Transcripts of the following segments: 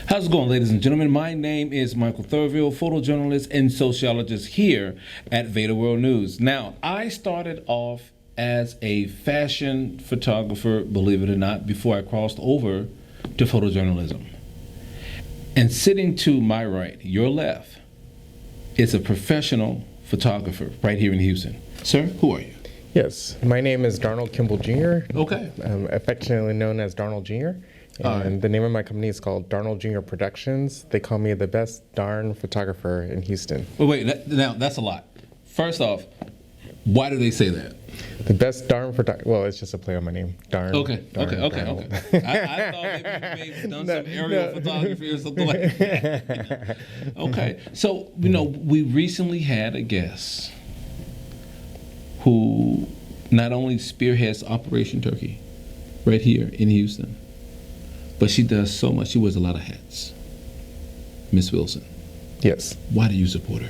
How's it going, ladies and gentlemen? My name is Michael Thurville, photojournalist and sociologist here at VEDA World News. Now, I started off as a fashion photographer, believe it or not, before I crossed over to photojournalism. And sitting to my right, your left, is a professional photographer right here in Houston. Sir, who are you? Yes, my name is Darnald Kimball Jr. Okay. I'm affectionately known as Darnald Jr. And the name of my company is called Darnald Jr. Productions. They call me the best darn photographer in Houston. Wait, now that's a lot. First off, why do they say that? The best darn photographer. Well, it's just a play on my name. Darn. Okay. Darnald. I thought maybe you done some aerial photography or something like that. Okay. So, we recently had a guest who not only spearheads Operation Turkey right here in Houston, but she does so much. She wears a lot of hats. Miss Wilson. Yes. Why do you support her?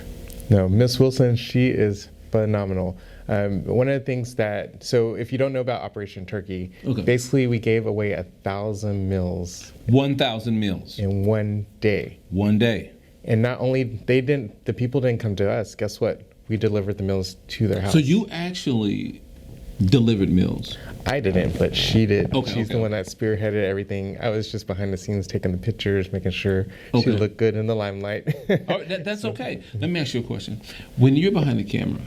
No, Miss Wilson, she is phenomenal. One of the things so if you don't know about Operation Turkey, basically we gave away 1,000 meals. 1,000 meals. In one day. One day. And not only, the people didn't come to us, guess what? We delivered the meals to their house. So you actually delivered meals? I didn't, but she did. She's the one that spearheaded everything. I was just behind the scenes taking the pictures, making sure she looked good in the limelight. All right, that's okay. Let me ask you a question. When you're behind the camera,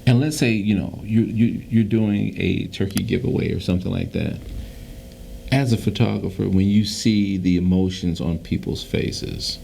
and let's say you're doing a turkey giveaway or something like that, as a photographer, when you see the emotions on people's faces,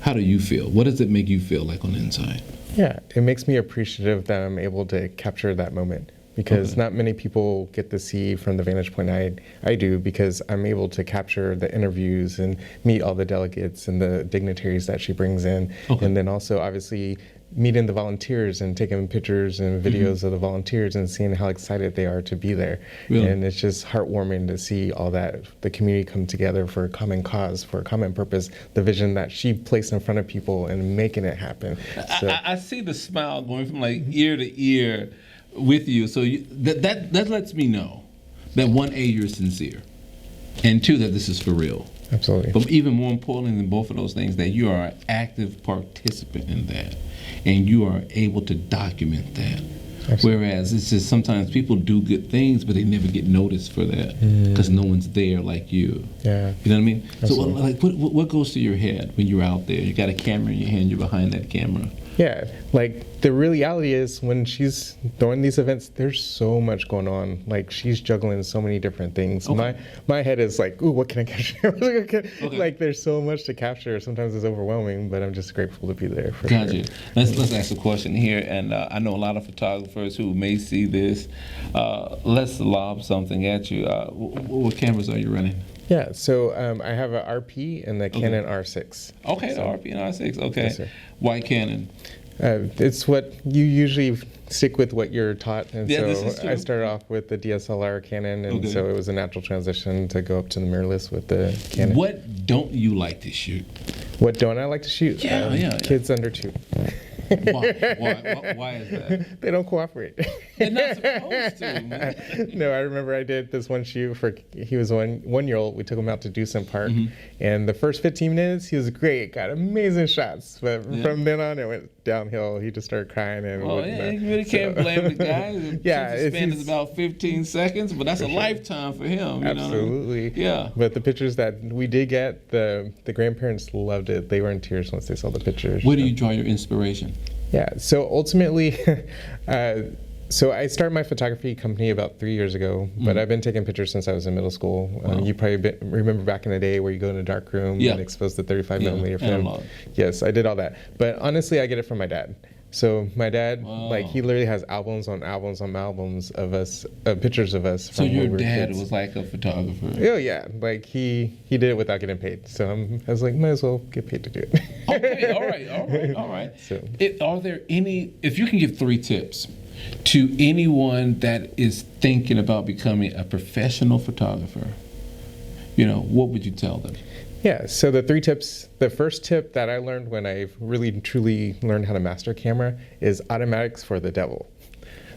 how do you feel? What does it make you feel like on the inside? Yeah, it makes me appreciative that I'm able to capture that moment, because not many people get to see from the vantage point I do, because I'm able to capture the interviews and meet all the delegates and the dignitaries that she brings in. And then also obviously meeting the volunteers and taking pictures and videos of the volunteers and seeing how excited they are to be there. Really? And it's just heartwarming to see all that, the community come together for a common cause, for a common purpose, the vision that she placed in front of people and making it happen. So, I see the smile going from like ear to ear with you. So that lets me know that 1, A, you're sincere, and 2, that this is for real. Absolutely. But even more important than both of those things, that you are an active participant in that, and you are able to document that. Absolutely. Whereas it's just sometimes people do good things, but they never get noticed for that because no one's there like you. Yeah. You know what I mean? Absolutely. So what goes through your head when you're out there? You got a camera in your hand, you're behind that camera. Yeah, like the reality is when she's doing these events, there's so much going on. Like she's juggling so many different things. My head is like, ooh, what can I capture? Like there's so much to capture. Sometimes it's overwhelming, but I'm just grateful to be there. Gotcha. Let's ask a question here, and I know a lot of photographers who may see this. Let's lob something at you. What cameras are you running? Yeah, so I have a RP and the Canon R6. Okay, so, RP and R6. Okay. Yes, sir. Why Canon? It's what you usually stick with, what you're taught, and this so is true. I started off with the DSLR Canon, and so it was a natural transition to go up to the mirrorless with the Canon. What don't you like to shoot? What don't I like to shoot? Yeah. Kids under 2. Why is that? They don't cooperate. They're not supposed to, man. No, I remember I did this one shoot he was 1 year old. We took him out to Dewson Park, and the first 15 minutes he was great, got amazing shots. But from then on it went downhill. He just started crying and you really can't blame the guy. The span is about 15 seconds, but that's a lifetime for him. Absolutely. Yeah. But the pictures that we did get, the grandparents loved it. They were in tears once they saw the pictures. Where do you draw your inspiration? Yeah, so ultimately, so I started my photography company about 3 years ago, but I've been taking pictures since I was in middle school. You probably remember back in the day where you go in a dark room and expose the 35 millimeter film. Analog. Yes, I did all that. But honestly, I get it from my dad. So my dad, he literally has albums on albums on albums of us, pictures of us. So your dad was like a photographer? Oh yeah, like he did it without getting paid. So I was like, might as well get paid to do it. Okay, all right. So, are there any? If you can give 3 tips to anyone that is thinking about becoming a professional photographer, what would you tell them? Yeah, so the 3 tips, the first tip that I learned when I really truly learned how to master camera is automatics for the devil.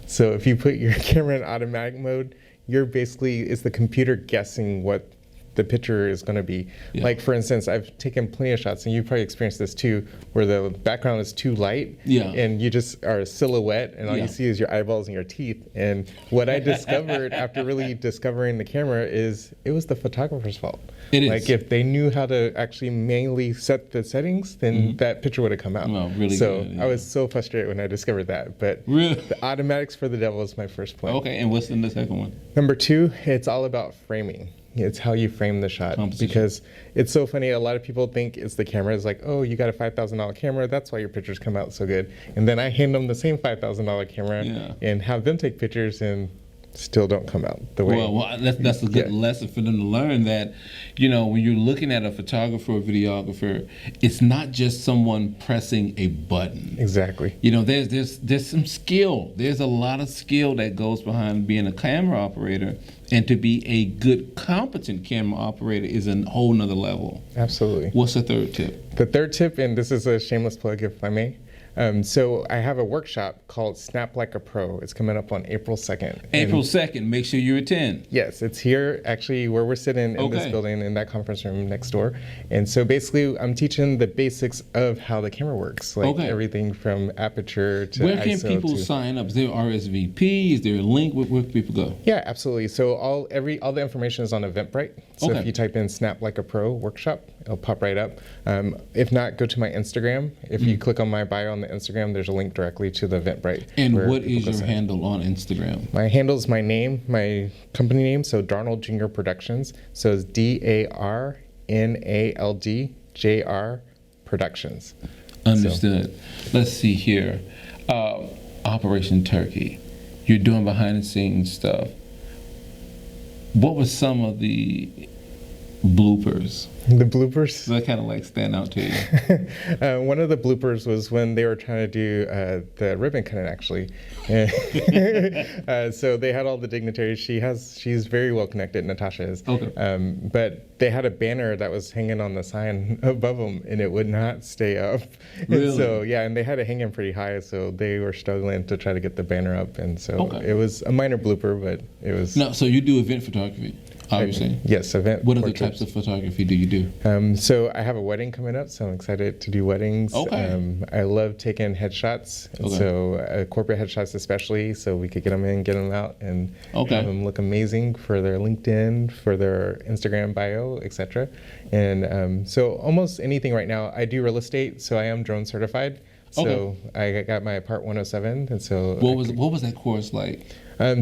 So if you put your camera in automatic mode, it's the computer guessing what the picture is going to be. Yeah. Like, for instance, I've taken plenty of shots, and you've probably experienced this too, where the background is too light, and you just are a silhouette, and all you see is your eyeballs and your teeth. And what I discovered after really discovering the camera is it was the photographer's fault. It is. Like, if they knew how to actually manually set the settings, then that picture would have come out. Well, really so good, I was so frustrated when I discovered that. But really? The automatics for the devil is my first point. Okay, and what's in the second one? Number 2, it's all about framing. It's how you frame the shot. Because it's so funny. A lot of people think it's the camera. It's like, oh, you got a $5,000 camera. That's why your pictures come out so good. And then I hand them the same $5,000 camera and have them take pictures, and still don't come out the way. Well, that's a good lesson for them to learn, that, you know, when you're looking at a photographer or videographer, it's not just someone pressing a button. Exactly. You know, there's some skill. There's a lot of skill that goes behind being a camera operator, and to be a good, competent camera operator is a whole nother level. Absolutely. What's the third tip? The third tip, and this is a shameless plug if I may. So I have a workshop called Snap Like a Pro. It's coming up on April 2nd. April 2nd. Make sure you attend. Yes, it's here actually where we're sitting in this building, in that conference room next door. And so basically I'm teaching the basics of how the camera works. Like everything from aperture to Where can ISO people sign up? Is there RSVP? Is there a link? Where can people go? Yeah, absolutely. So all the information is on Eventbrite. So if you type in Snap Like a Pro workshop, it'll pop right up. If not, go to my Instagram. If you click on my bio on the Instagram, there's a link directly to the Eventbrite. And what is your handle on Instagram? My handle is my name, my company name, so Darnald Jr. Productions. So it's DARNALD Productions. Understood. So. Let's see here. Operation Turkey. You're doing behind the scenes stuff. What were some of the bloopers? The bloopers? That kind of like stand out to you. One of the bloopers was when they were trying to do the ribbon cutting, actually. So they had all the dignitaries. She's very well connected, Natasha is. But they had a banner that was hanging on the sign above them, and it would not stay up. Really? And so, and they had it hanging pretty high, so they were struggling to try to get the banner up. And so it was a minor blooper, but it was... No, so you do event photography? Obviously. Yes, event. What other types of photography do you do? So I have a wedding coming up, so I'm excited to do weddings. I love taking headshots, so corporate headshots especially, so we could get them in, get them out, and have them look amazing for their LinkedIn, for their Instagram bio, etc. And so almost anything right now. I do real estate, so I am drone certified. So I got my Part 107, and so what was that course like?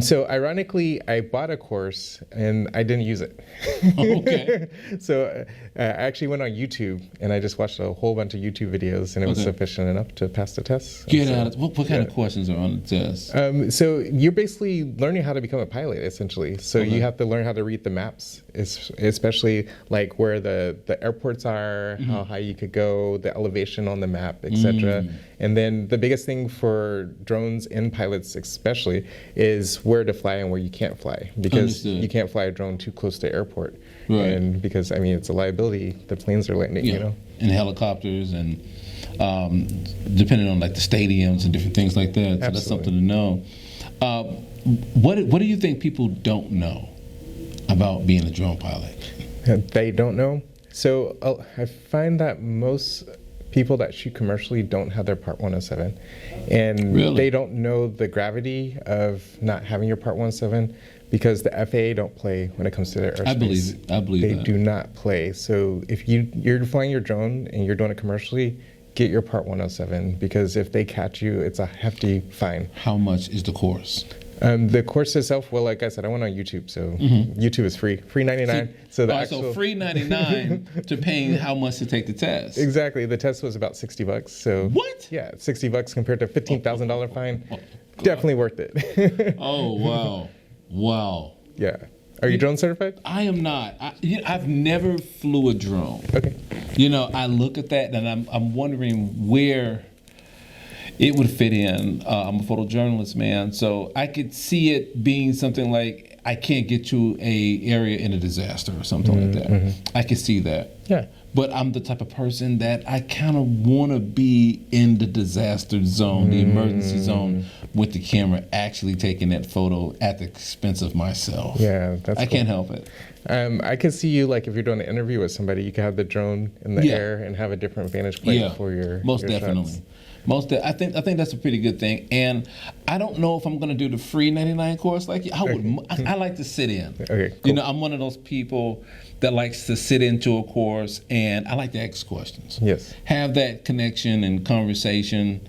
So ironically, I bought a course and I didn't use it. So I actually went on YouTube and I just watched a whole bunch of YouTube videos, and it was sufficient enough to pass the test. Get out! What kind of questions are on the test? So you're basically learning how to become a pilot, essentially. So you have to learn how to read the maps, especially like where the airports are, how high you could go, the elevation on the map, etc. And then the biggest thing for drones and pilots especially is where to fly and where you can't fly, because you can't fly a drone too close to airport. And because, I mean, it's a liability. The planes are landing, you know. And helicopters, and depending on like the stadiums and different things like that. So that's something to know. What do you think people don't know about being a drone pilot? They don't know. So I find that most people that shoot commercially don't have their Part 107, and they don't know the gravity of not having your Part 107, because the FAA don't play when it comes to their airspace. I believe they that. do not play. So if you're flying your drone and you're doing it commercially, get your Part 107, because if they catch you, it's a hefty fine. How much is the course? The course itself, well, like I said, I went on YouTube, so YouTube is free $99. So so free $99 to paying how much to take the test? Exactly. The test was about $60. So what? Yeah, $60 compared to $15,000 fine. Definitely worth it. Wow. Yeah. Are you drone certified? I am not. I've never flew a drone. Okay. You know, I look at that and I'm wondering where it would fit in. I'm a photojournalist, man, so I could see it being something like I can't get to a area in a disaster or something like that. I could see that. Yeah. But I'm the type of person that I kind of want to be in the disaster zone, the emergency zone, with the camera actually taking that photo at the expense of myself. Yeah, that's I cool. can't help it. I can see you, like, if you're doing an interview with somebody, you can have the drone in the air and have a different vantage point for your most your definitely. shots. I think that's a pretty good thing, and I don't know if I'm going to do the free 99 course like you. I like to sit in. Okay, cool. You know, I'm one of those people that likes to sit into a course, and I like to ask questions. Yes. Have that connection and conversation,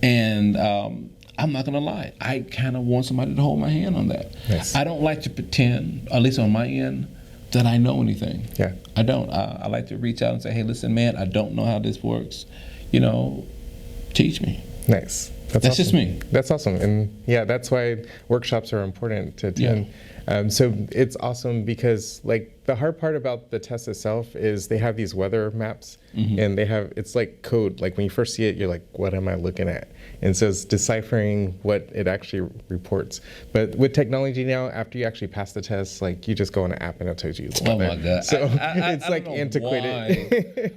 and I'm not going to lie. I kind of want somebody to hold my hand on that. Yes. I don't like to pretend, at least on my end, that I know anything. Yeah. I don't. I like to reach out and say, hey, listen, man, I don't know how this works. You know, teach me. Nice. That's awesome. just me. That's awesome. And yeah, that's why workshops are important to attend. So it's awesome because, like, the hard part about the test itself is they have these weather maps and it's like code. Like, when you first see it, you're like, what am I looking at? And so it's deciphering what it actually reports. But with technology now, after you actually pass the test, like, you just go on an app and it tells you the weather. Oh my God. So it's like antiquated.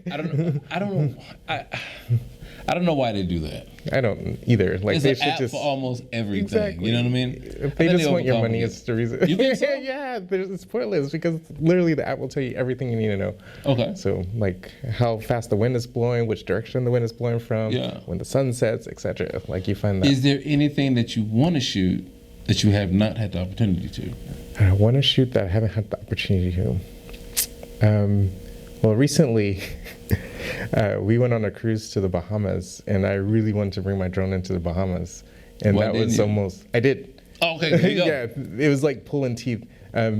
I don't know why they do that. I don't either. Like, There's they an should app just for almost everything. Exactly. You know what I mean? If they just want your money, it's the reason. You think so? Yeah, it's pointless because literally the app will tell you everything you need to know. Okay. So, like, how fast the wind is blowing, which direction the wind is blowing from, when the sun sets, etc. Like, you find that. Is there anything that you want to shoot that you have not had the opportunity to? I want to shoot that I haven't had the opportunity to. Well, recently, we went on a cruise to the Bahamas, and I really wanted to bring my drone into the Bahamas. And Why that didn't was you? almost, I did. Oh, okay, there you go. Yeah, it was like pulling teeth.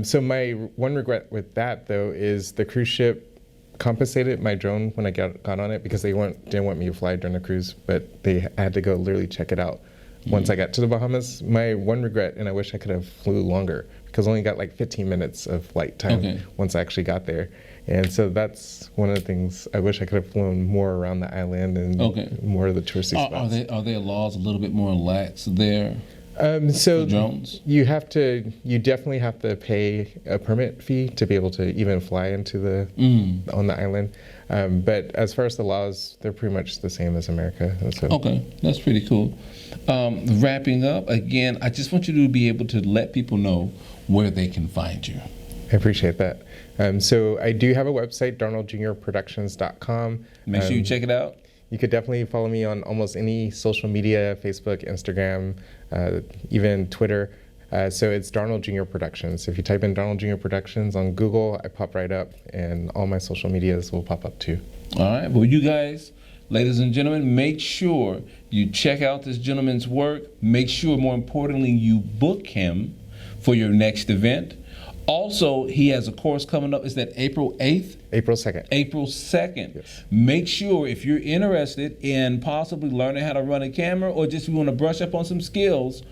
So my one regret with that, though, is the cruise ship compensated my drone when I got on it because they didn't want me to fly during the cruise, but they had to go literally check it out once I got to the Bahamas. My one regret, and I wish I could have flew longer, because I only got like 15 minutes of flight time once I actually got there. And so that's one of the things. I wish I could have flown more around the island and more of the touristy spots. Are their laws a little bit more lax there? So drones? You definitely have to pay a permit fee to be able to even fly into on the island. But as far as the laws, they're pretty much the same as America. And so. Okay, that's pretty cool. Wrapping up, again, I just want you to be able to let people know where they can find you. I appreciate that. So I do have a website, darnaldjrproductions.com. Make sure you check it out. You could definitely follow me on almost any social media, Facebook, Instagram, even Twitter. So it's Darnald Jr. Productions. If you type in Darnald Jr. Productions on Google, I pop right up, and all my social medias will pop up too. All right. Well, you guys, ladies and gentlemen, make sure you check out this gentleman's work. Make sure, more importantly, you book him for your next event. Also, he has a course coming up. Is that April 8th? April 2nd. April 2nd. Yes. Make sure, if you're interested in possibly learning how to run a camera, or just you want to brush up on some skills,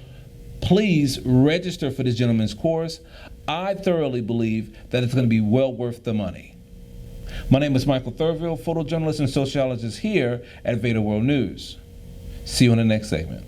please register for this gentleman's course. I thoroughly believe that it's going to be well worth the money. My name is Michael Thurville, photojournalist and sociologist here at VEDA World News. See you in the next segment.